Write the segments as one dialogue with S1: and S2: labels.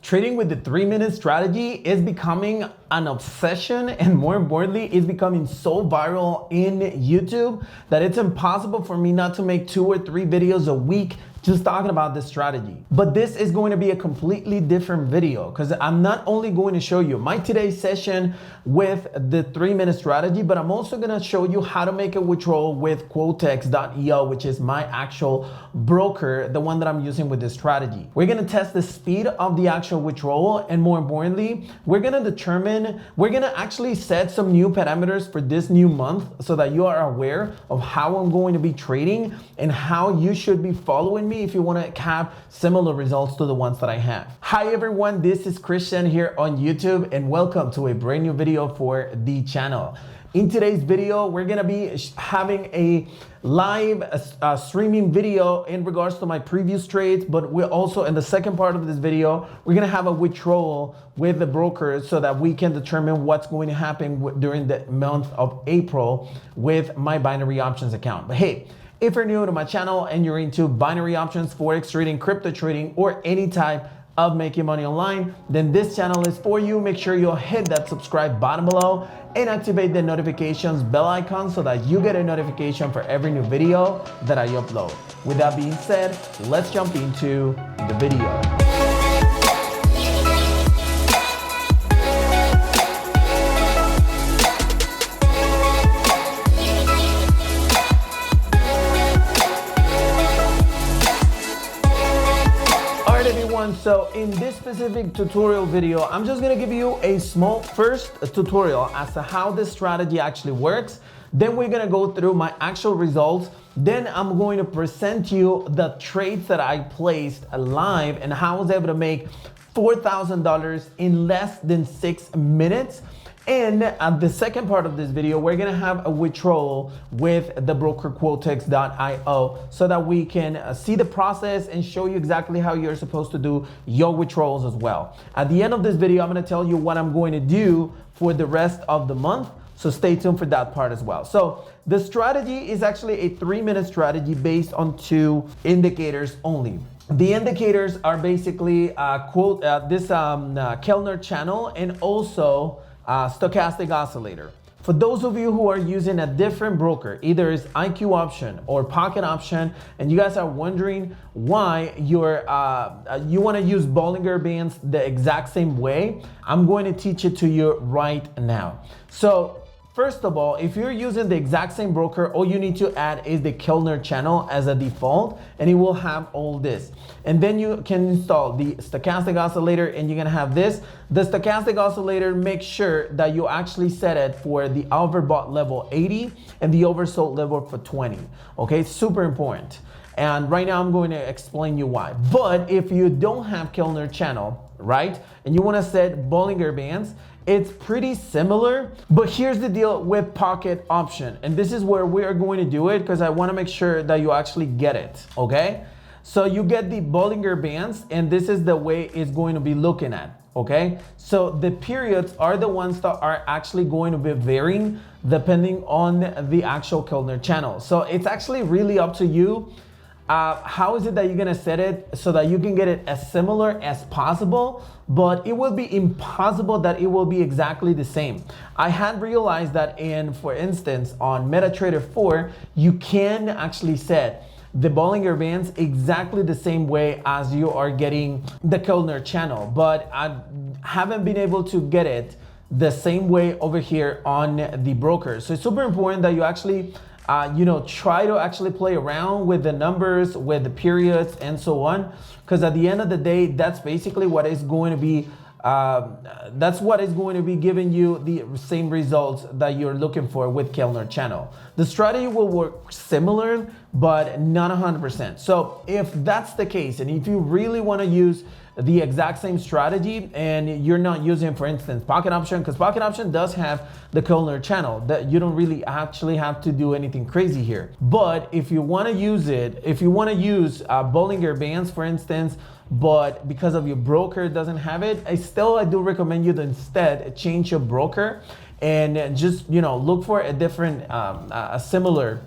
S1: Trading with the 3-minute strategy is becoming an obsession, and more importantly, it's becoming so viral in YouTube that it's impossible for me not to make 2 or 3 videos a week just talking about this strategy. But this is going to be a completely different video because I'm not only going to show you my today's session with the 3-minute strategy, but I'm also going to show you how to make a withdrawal with Quotex.io, which is my actual broker, the one that I'm using with this strategy. We're going to test the speed of the actual withdrawal, and more importantly, we're going to actually set some new parameters for this new month so that you are aware of how I'm going to be trading and how you should be following me if you want to have similar results to the ones that I have. Hi everyone, this is Christian here on YouTube, and welcome to a brand new video for the channel. In today's video, we're gonna be having a live streaming video in regards to my previous trades, but we're also in the second part of this video, we're gonna have a withdrawal with the broker so that we can determine what's going to happen during the month of April with my binary options account. But hey, if you're new to my channel and you're into binary options, forex trading, crypto trading, or any type of making money online, then this channel is for you. Make sure you'll hit that subscribe button below and activate the notifications bell icon so that you get a notification for every new video that I upload. With that being said, let's jump into the video. So in this specific tutorial video, I'm just gonna give you a small first tutorial as to how this strategy actually works. Then we're gonna go through my actual results. Then I'm going to present you the trades that I placed live and how I was able to make $4,000 in less than 6 minutes. And at the second part of this video, we're gonna have a withdrawal with the broker Quotex.io so that we can see the process and show you exactly how you're supposed to do your withdrawals as well. At the end of this video, I'm gonna tell you what I'm going to do for the rest of the month. So stay tuned for that part as well. So the strategy is actually a 3-minute strategy based on 2 indicators only. The indicators are basically this Kellner channel and also stochastic oscillator. For those of you who are using a different broker, either is IQ option or pocket option, and you guys are wondering why you want to use Bollinger Bands the exact same way, I'm going to teach it to you right now. So first of all, if you're using the exact same broker, all you need to add is the Kellner channel as a default, and it will have all this. And then you can install the stochastic oscillator, and you're gonna have this. The stochastic oscillator, make sure that you actually set it for the overbought level 80 and the oversold level for 20. Okay, super important. And right now I'm going to explain you why. But if you don't have Kellner channel, right, and you wanna set Bollinger Bands, it's pretty similar, but here's the deal with pocket option. And this is where we are going to do it because I want to make sure that you actually get it, okay? So you get the Bollinger Bands, and this is the way it's going to be looking at, okay? So the periods are the ones that are actually going to be varying depending on the actual Kellner channel. So it's actually really up to you. How is it that you're gonna set it so that you can get it as similar as possible, but it will be impossible that it will be exactly the same. I had realized that for instance, on MetaTrader 4, you can actually set the Bollinger Bands exactly the same way as you are getting the Kellner channel, but I haven't been able to get it the same way over here on the broker. So it's super important that you actually try to actually play around with the numbers, with the periods, and so on. Because at the end of the day, that's basically what is going to be, giving you the same results that you're looking for with Kellner channel. The strategy will work similar, but not 100%. So if that's the case, and if you really want to use the exact same strategy and you're not using, for instance, pocket option, because pocket option does have the Kellner channel that you don't really actually have to do anything crazy here. But if you want to use it, if you want to use Bollinger Bands, for instance, but because of your broker doesn't have it, I do recommend you to instead change your broker and just look for a different a similar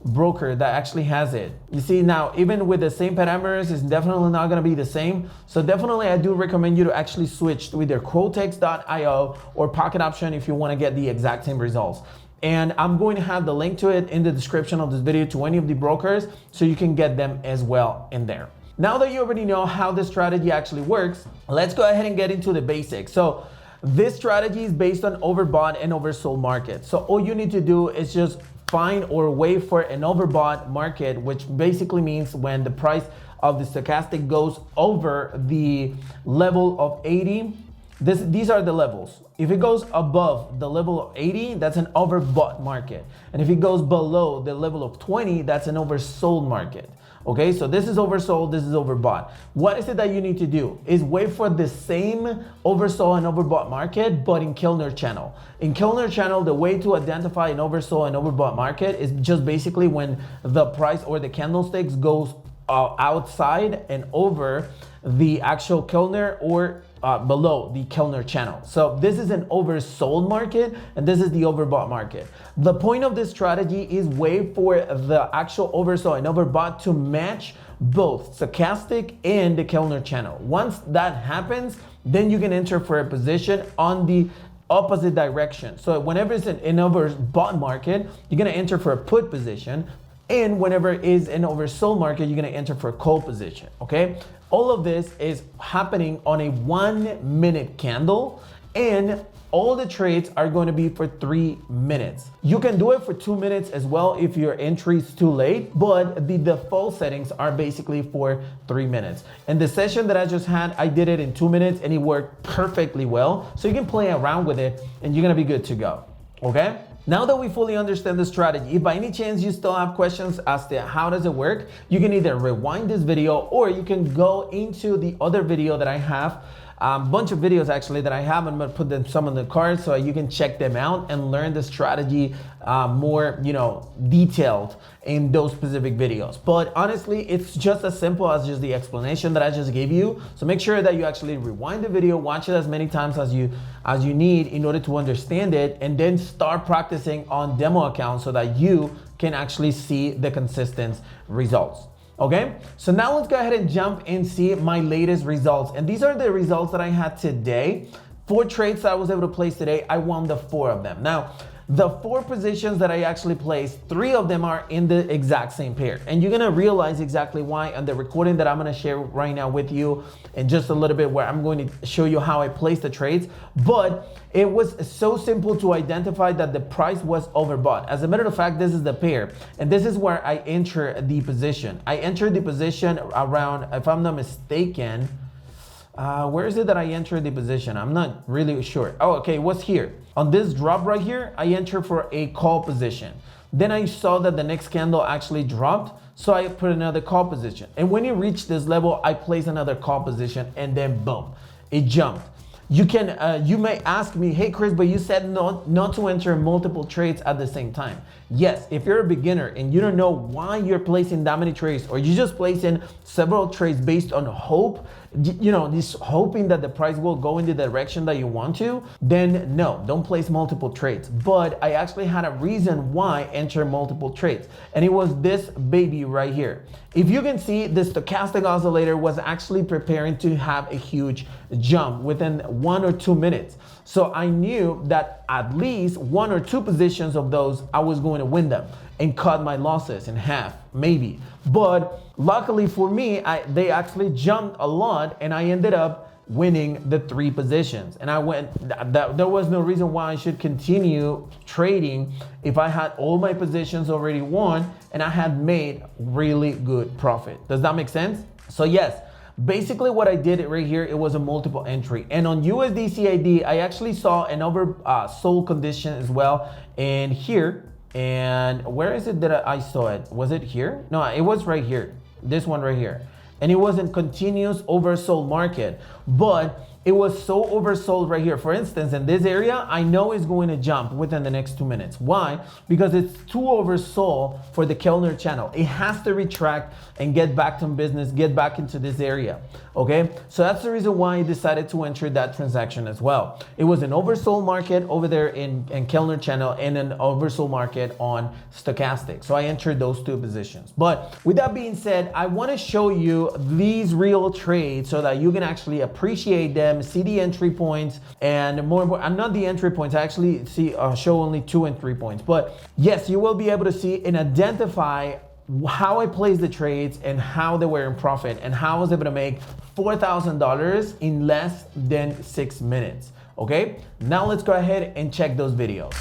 S1: broker that actually has it. You see, now even with the same parameters, it's definitely not going to be the same. So definitely I do recommend you to actually switch to either quotex.io or Pocket Option if you want to get the exact same results. And I'm going to have the link to it in the description of this video to any of the brokers, so you can get them as well in there. Now that you already know how this strategy actually works, let's go ahead and get into the basics. So this strategy is based on overbought and oversold market. So all you need to do is just find or wait for an overbought market, which basically means when the price of the stochastic goes over the level of 80. These are the levels. If it goes above the level of 80, that's an overbought market. And if it goes below the level of 20, that's an oversold market. Okay, so this is oversold, this is overbought. What is it that you need to do? Is wait for the same oversold and overbought market, but in Kellner channel. In Kellner channel, the way to identify an oversold and overbought market is just basically when the price or the candlesticks goes outside and over the actual Kellner or below the Kellner channel. So this is an oversold market and this is the overbought market. The point of this strategy is wait for the actual oversold and overbought to match both stochastic and the Kellner channel. Once that happens, then you can enter for a position on the opposite direction. So whenever it's an overbought market, you're gonna enter for a put position. And whenever it is an oversold market, you're gonna enter for a call position, okay? All of this is happening on a 1 minute candle, and all the trades are going to be for 3 minutes. You can do it for 2 minutes as well if your entry is too late, but the default settings are basically for 3 minutes. And the session that I just had, I did it in 2 minutes and it worked perfectly well. So you can play around with it and you're gonna be good to go, okay? Now that we fully understand the strategy, if by any chance you still have questions as to how does it work, you can either rewind this video or you can go into the other video that I have. Bunch of videos actually that I have. I'm gonna put them some in the card so you can check them out and learn the strategy more, detailed in those specific videos. But honestly, it's just as simple as just the explanation that I just gave you. So make sure that you actually rewind the video, watch it as many times as you need in order to understand it, and then start practicing on demo accounts so that you can actually see the consistent results. Okay, so now let's go ahead and jump and see my latest results. And these are the results that I had today. 4 trades that I was able to place today. I won the 4 of them. Now, the 4 positions that I actually placed, 3 of them are in the exact same pair. And you're gonna realize exactly why on the recording that I'm gonna share right now with you in just a little bit, where I'm going to show you how I placed the trades. But it was so simple to identify that the price was overbought. As a matter of fact, this is the pair. And this is where I enter the position. I entered the position around, if I'm not mistaken, where is it that I entered the position? I'm not really sure. Oh, okay, it was here. On this drop right here, I entered for a call position. Then I saw that the next candle actually dropped, so I put another call position. And when it reached this level, I placed another call position, and then boom, it jumped. You may ask me, hey Chris, but you said not to enter multiple trades at the same time. Yes, if you're a beginner and you don't know why you're placing that many trades, or you just placing several trades based on hope, this hoping that the price will go in the direction that you want to, then no, don't place multiple trades. But I actually had a reason why enter multiple trades, and it was this baby right here. If you can see, the stochastic oscillator was actually preparing to have a huge jump within 1 or 2 minutes. So I knew that at least 1 or 2 positions of those, I was going to win them and cut my losses in half, maybe. But luckily for me, they actually jumped a lot, and I ended up winning the 3 positions. And there was no reason why I should continue trading if I had all my positions already won and I had made really good profit. Does that make sense? So yes, basically what I did right here, it was a multiple entry. And on USDCAD, I actually saw an oversold condition as well. And here, and where is it that I saw it? Was it here? No, it was right here. This one right here. And it was in continuous oversold market. but it was so oversold right here. For instance, in this area, I know it's going to jump within the next 2 minutes. Why? Because it's too oversold for the Kellner channel. It has to retract and get back to business, get back into this area, okay? So that's the reason why I decided to enter that transaction as well. It was an oversold market over there in Kellner channel and an oversold market on stochastic. So I entered those two positions. But with that being said, I want to show you these real trades so that you can actually appreciate them, see the entry points, and more important, not the entry points, I actually show only 2 and 3 points. But yes, you will be able to see and identify how I placed the trades and how they were in profit and how I was able to make $4,000 in less than 6 minutes. Okay, now let's go ahead and check those videos.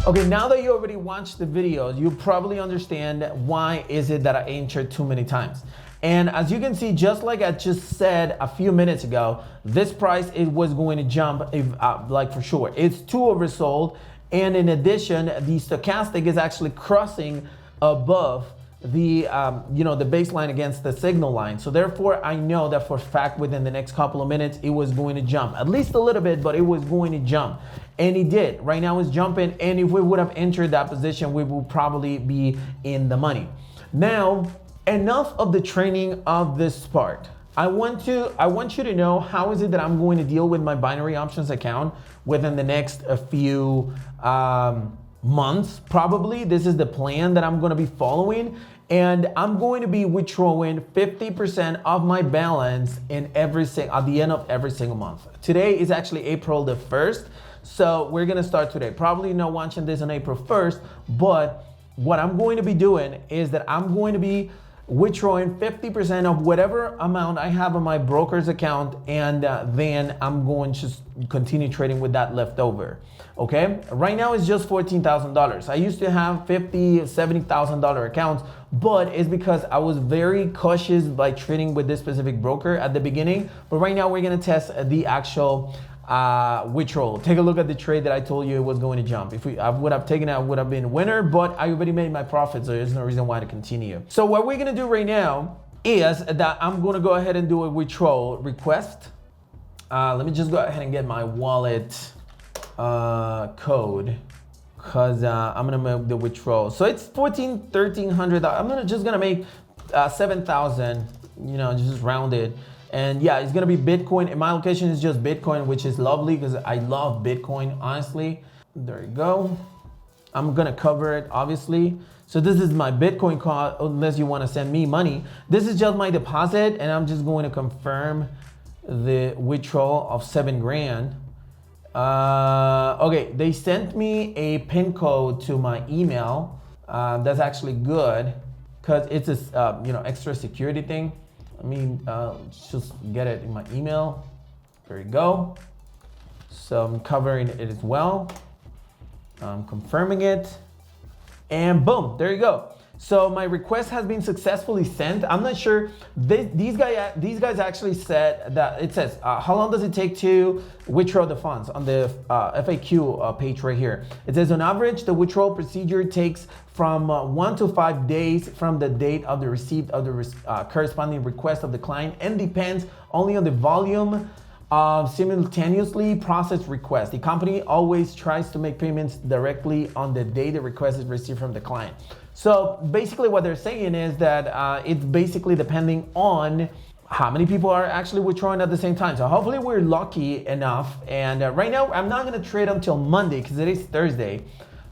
S1: Okay, now that you already watched the videos, you probably understand why is it that I entered too many times. And as you can see, just like I just said a few minutes ago, this price, it was going to jump like for sure. It's too oversold. And in addition, the stochastic is actually crossing above the the baseline against the signal line. So therefore, I know that for a fact within the next couple of minutes, it was going to jump at least a little bit, but it was going to jump. And it did. Right now it's jumping. And if we would have entered that position, we will probably be in the money. Now, enough of the training of this part. I want you to know how is it that I'm going to deal with my binary options account within the next few months. Probably this is the plan that I'm going to be following, and I'm going to be withdrawing 50% of my balance at the end of every single month. Today is actually April the 1st, so we're going to start today. Probably not watching this on April 1st, but what I'm going to be doing is that I'm going to be withdrawing 50% of whatever amount I have on my broker's account, and then I'm going to just continue trading with that leftover. Okay, right now it's just $14,000. I used to have $50,000, $70,000 accounts, but it's because I was very cautious by trading with this specific broker at the beginning. But right now we're gonna test the actual withdrawal. Take a look at the trade that I told you it was going to jump. If I would have taken it, I would have been winner, but I already made my profit, so there's no reason why to continue. So what we're gonna do right now is that I'm gonna go ahead and do a withdrawal request. Let me just go ahead and get my wallet code, because I'm gonna make the withdrawal. So it's $1,300. I'm just gonna make 7,000, just round it. And yeah, it's gonna be Bitcoin. And my location is just Bitcoin, which is lovely because I love Bitcoin, honestly. There you go. I'm gonna cover it, obviously. So this is my Bitcoin card, unless you wanna send me money. This is just my deposit, and I'm just going to confirm the withdrawal of 7 grand. Okay, they sent me a PIN code to my email. That's actually good because it's a extra security thing. Let me just get it in my email. There you go. So I'm covering it as well. I'm confirming it, and boom, there you go. So my request has been successfully sent. I'm not sure. These guys actually said that it says, how long does it take to withdraw the funds on the FAQ page right here. It says on average, the withdrawal procedure takes from 1 to 5 days from the date of the receipt of the corresponding request of the client, and depends only on the volume simultaneously process requests. The company always tries to make payments directly on the day the request is received from the client. So basically what they're saying is that it's basically depending on how many people are actually withdrawing at the same time. So hopefully we're lucky enough. And right now I'm not gonna trade until Monday because it is Thursday.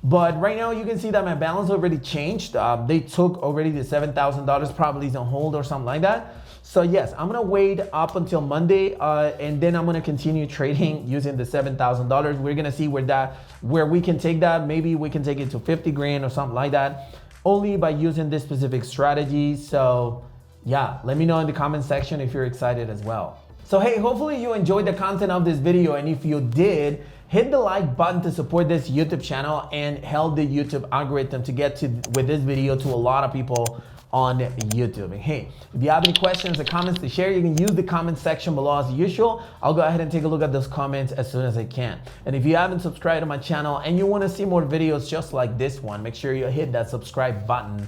S1: But right now you can see that my balance already changed. They took already the $7,000, probably is on hold or something like that. So yes, I'm gonna wait up until Monday and then I'm gonna continue trading using the $7,000. We're gonna see where we can take that. Maybe we can take it to 50 grand or something like that, only by using this specific strategy. So yeah, let me know in the comment section if you're excited as well. So hey, hopefully you enjoyed the content of this video, and if you did, hit the like button to support this YouTube channel and help the YouTube algorithm to get with this video to a lot of people on YouTube. And hey, if you have any questions or comments to share, you can use the comment section below as usual. I'll go ahead and take a look at those comments as soon as I can. And if you haven't subscribed to my channel and you want to see more videos just like this one, make sure you hit that subscribe button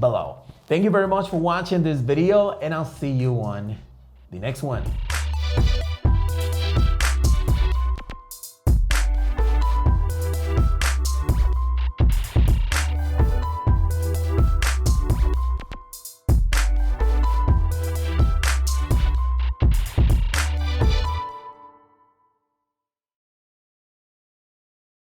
S1: below. Thank you very much for watching this video, and I'll see you on the next one.